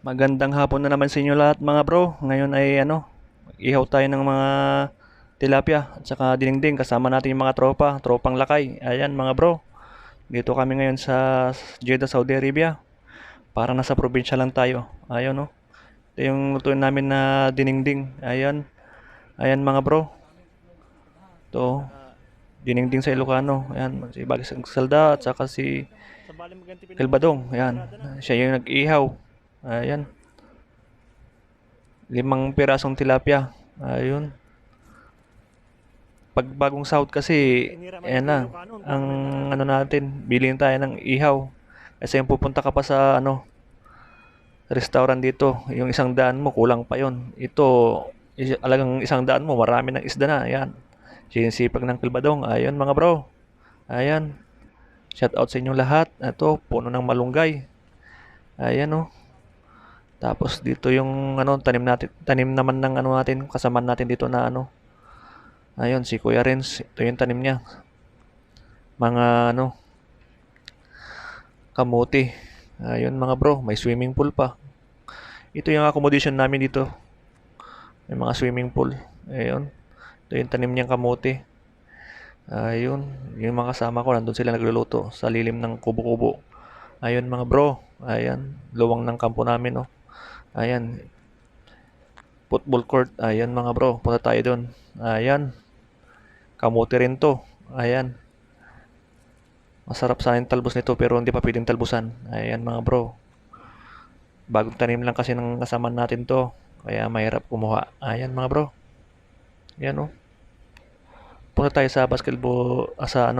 Magandang hapon na naman sa inyo lahat mga bro. Ngayon ay ihaw tayo ng mga tilapia at saka dinengdeng kasama natin yung mga tropang lakay. Ayan mga bro. Dito kami ngayon sa Jeddah, Saudi Arabia. Parang nasa probinsya lang tayo. Ayun no. Ito yung lutuin namin na dinengdeng. Ayan. Ayan mga bro. Ito, dinengdeng sa Ilocano. Ayan, si Bagis Salda at saka si Kelbadong. Ayan. Siya yung nag-ihaw. Ayan. 5 pirasong tilapia. Ayun. Pag bagong sahod kasi, ayan na, ang natin, bilhin tayo ng ihaw. Kasi yung pupunta ka pa sa restaurant dito, yung 100 mo, kulang pa yon. Ito, alagang 100 mo, marami ng isda na, ayan. Sinisipag ng Kilbadong, ayun mga bro. Ayan, shout out sa inyong lahat. Ito, puno ng malunggay. Ayan oh. Tapos dito yung tanim naman ng natin, kasama natin dito na ayun, si Kuya Renz, ito yung tanim niya. Mga kamuti. Ayun mga bro, may swimming pool pa. Ito yung accommodation namin dito. May mga swimming pool. Ayun. Ito yung tanim niyang kamuti. Ayun. Yung mga kasama ko, nandun sila nagluluto sa lilim ng kubo-kubo. Ayun mga bro. Ayan. Luwang ng kampo namin, oh. Ayan. Football court. Ayan mga bro. Punta tayo dun. Ayan. Kamuti rin to. Ayan. Masarap sana yung talbos nito pero hindi pa pwedeng talbusan. Ayan mga bro. Bagong tanim lang kasi ng kasama natin to. Kaya mahirap kumuha. Ayan mga bro. Ayan oh. Punta tayo sa basketball, sa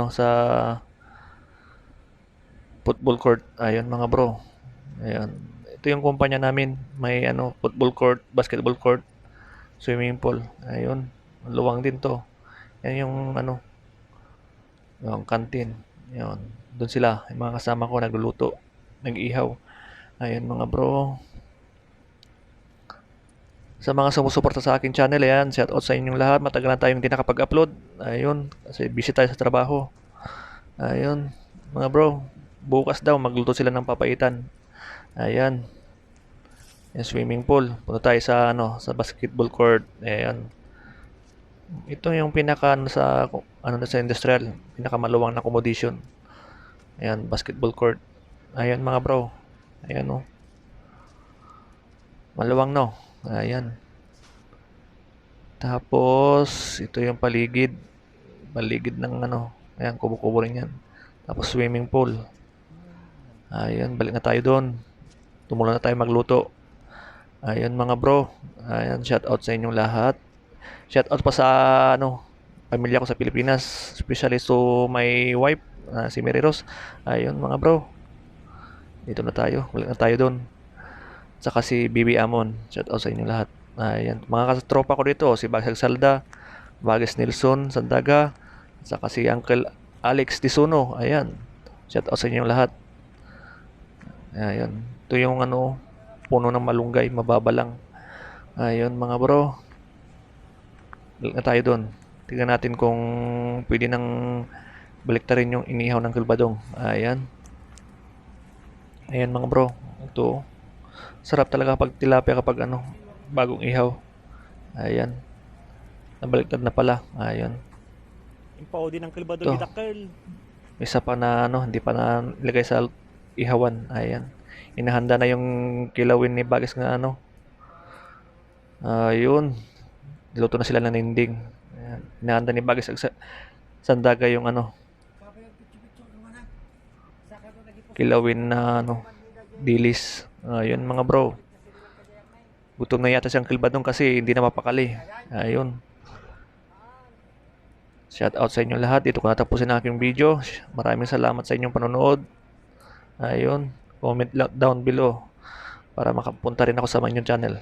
football court. Ayan mga bro. Ayan. Ito yung kumpanya namin. May football court, basketball court, swimming pool. Ayun. Luwang din to. Yan yung yung canteen. Yan. Doon sila, yung mga kasama ko nagluluto, nag-ihaw. Ayun mga bro. Sa mga sumusuporta sa akin channel, ayan, shout out sa inyong lahat. Matagal na tayong hindi nakapag-upload. Ayun, kasi busy tayo sa trabaho. Ayun, mga bro. Bukas daw, magluto sila ng papaitan. Ayan, yung swimming pool. Punta tayo sa sa basketball court. Ayan. Ito yung pinaka sa industrial, pinakamaluwang na accommodation. Ayan, basketball court. Ayan mga bro. Ayan oh. Maluwang no. Ayan. Tapos ito yung paligid. Paligid ng ayan, kubo-kubo rin yan. Tapos swimming pool. Ayan, balik na tayo doon. Tumulong na tayo magluto. Ayan mga bro. Ayan, shout out sa inyong lahat. Shout out pa sa pamilya ko sa Pilipinas, especially to my wife, si Mary Rose. Ayun mga bro. Dito na tayo. Balik na tayo doon. Saka si Bibi Amon. Shout out sa inyong lahat. Ayan, mga tropa ko dito, si Basag Salda, Bages Nelson Sandaga, saka si Uncle Alex Disuno. Ayan. Shout out sa inyong lahat. Ayan. Ito yung puno ng malunggay, mababa lang. Ayun mga bro. Balik na tayo doon. Tingnan natin kung pwede nang baliktarin yung inihaw ng kalbadong. Ayan. Ayan mga bro. Ito. Sarap talaga pag tilapia kapag bagong ihaw. Ayan. Nabaliktad na pala. Ayan. Yung pao din ng kalbadong Ito. idakkel. Isa pa na hindi pa na ilagay sa ihawan. Ayan. Inahanda na yung kilawin ni Bagis nga Ayun. Niluto na sila ng ninding. Ayan. Inahanda ni Bagis sa Sandaga yung kilawin na dilis. Ayun mga bro. Gutom na yata siyang kilbadong kasi hindi na mapakali. Ayun. Shout out sa inyo lahat. Dito ko natapusin ang aking video. Maraming salamat sa inyong panonood. Ayun. Comment down below para makapunta rin ako sa inyong channel.